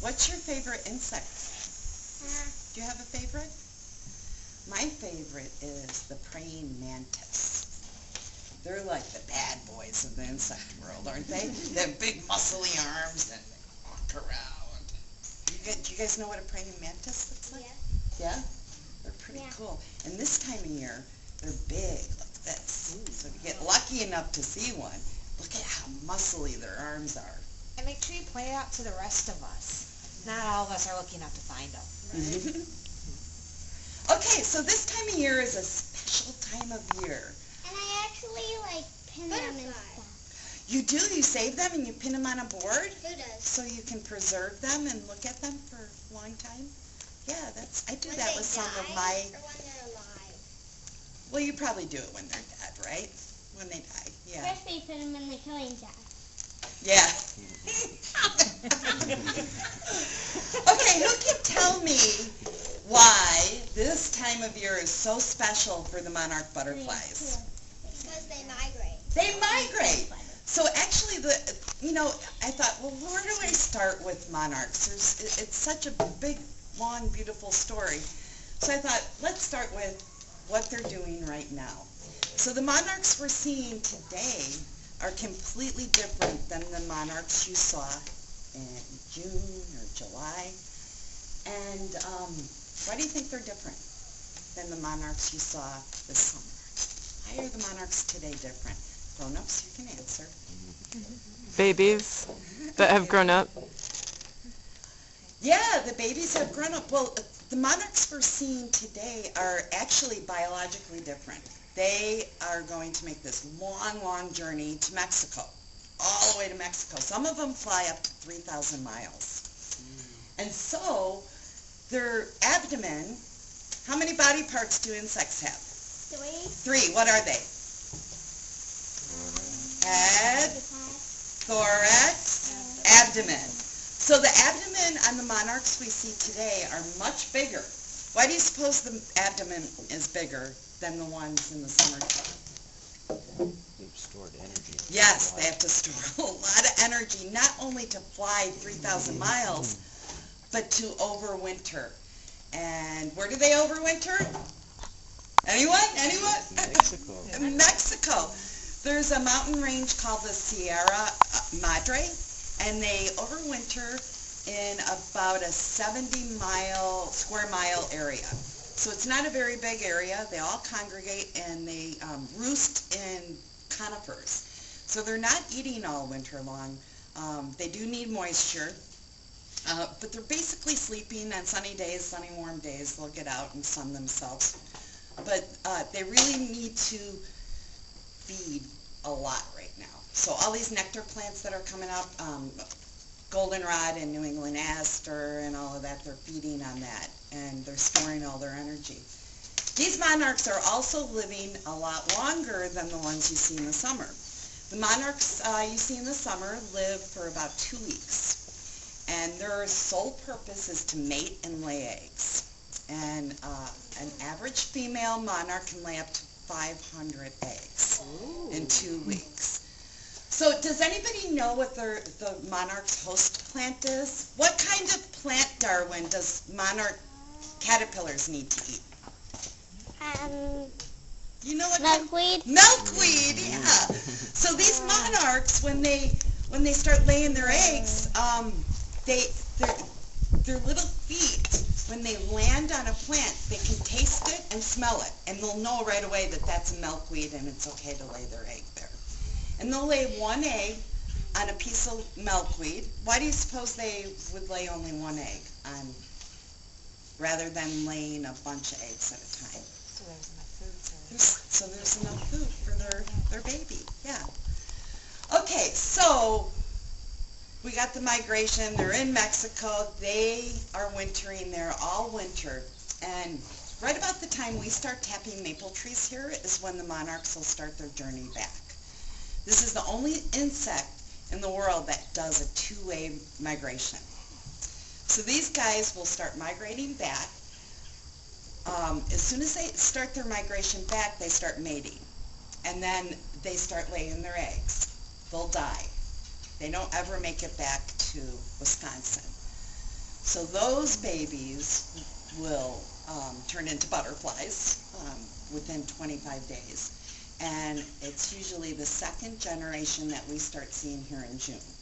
What's your favorite insect? Do you have a favorite? My favorite is the praying mantis. They're like the bad boys of the insect world, aren't they? They have big muscly arms and they walk around. Do you guys know what a praying mantis looks like? Yeah. Yeah? They're pretty cool. And this time of year, they're big like this. So if you get lucky enough to see one, look at how muscly their arms are. And make sure you point it out to the rest of us. Not all of us are looking up to find them. Right? Okay, so this time of year is a special time of year. And I actually pin them and stuff. You do? You save them and you pin them on a board? Who does? So you can preserve them and look at them for a long time? Yeah, I do When that they with some die, of my... Or when they're alive? Well, you probably do it when they're dead, right? When they die, yeah. First they put them in the killing jar. Yeah. Okay, who can tell me why this time of year is so special for the monarch butterflies? Because they migrate. They migrate. So actually, I thought, well, where do I start with monarchs? It's such a big, long, beautiful story. So I thought, let's start with what they're doing right now. So the monarchs we're seeing today are completely different than the monarchs you saw in June or July. And why do you think they're different than the monarchs you saw this summer? Why are the monarchs today different? Grown-ups, you can answer. Babies that have grown up. Yeah, the babies have grown up. Well, the monarchs we're seeing today are actually biologically different. They are going to make this long, long journey to Mexico, all the way to Mexico. Some of them fly up to 3,000 miles. And so their abdomen, how many body parts do insects have? 3. What are they? Head, thorax, abdomen. So the abdomen on the monarchs we see today are much bigger. Why do you suppose the abdomen is bigger than the ones in the summertime? They've stored energy. Yes, they have to store a lot of energy, not only to fly 3,000 miles, but to overwinter. And where do they overwinter? Anyone? Anyone? Mexico. Mexico. There's a mountain range called the Sierra Madre, and they overwinter in about a 70 square mile area. So it's not a very big area. They all congregate and they roost in conifers. So they're not eating all winter long. They do need moisture, but they're basically sleeping on sunny days, sunny warm days. They'll get out and sun themselves. But they really need to feed a lot right now. So all these nectar plants that are coming up, goldenrod and New England aster and all of that, they're feeding on that and they're storing all their energy. These monarchs are also living a lot longer than the ones you see in the summer. The monarchs you see in the summer live for about 2 weeks, and their sole purpose is to mate and lay eggs. And an average female monarch can lay up to 500 eggs in 2 weeks. So does anybody know what the monarch's host plant is? What kind of plant, Darwin, does monarch caterpillars need to eat? You know what? Milkweed. Milkweed, yeah. So these monarchs, when they start laying their eggs, their little feet, when they land on a plant, they can taste it and smell it, and they'll know right away that that's milkweed and it's okay to lay their egg there. And they'll lay 1 egg on a piece of milkweed. Why do you suppose they would lay only 1 egg rather than laying a bunch of eggs at a time? So there's enough food. So there's enough food for their baby, yeah. Okay, so we got the migration. They're in Mexico. They are wintering there all winter. And right about the time we start tapping maple trees here is when the monarchs will start their journey back. This is the only insect in the world that does a 2-way migration. So these guys will start migrating back. As soon as they start their migration back, they start mating. And then they start laying their eggs. They'll die. They don't ever make it back to Wisconsin. So those babies will turn into butterflies within 25 days. And it's usually the second generation that we start seeing here in June.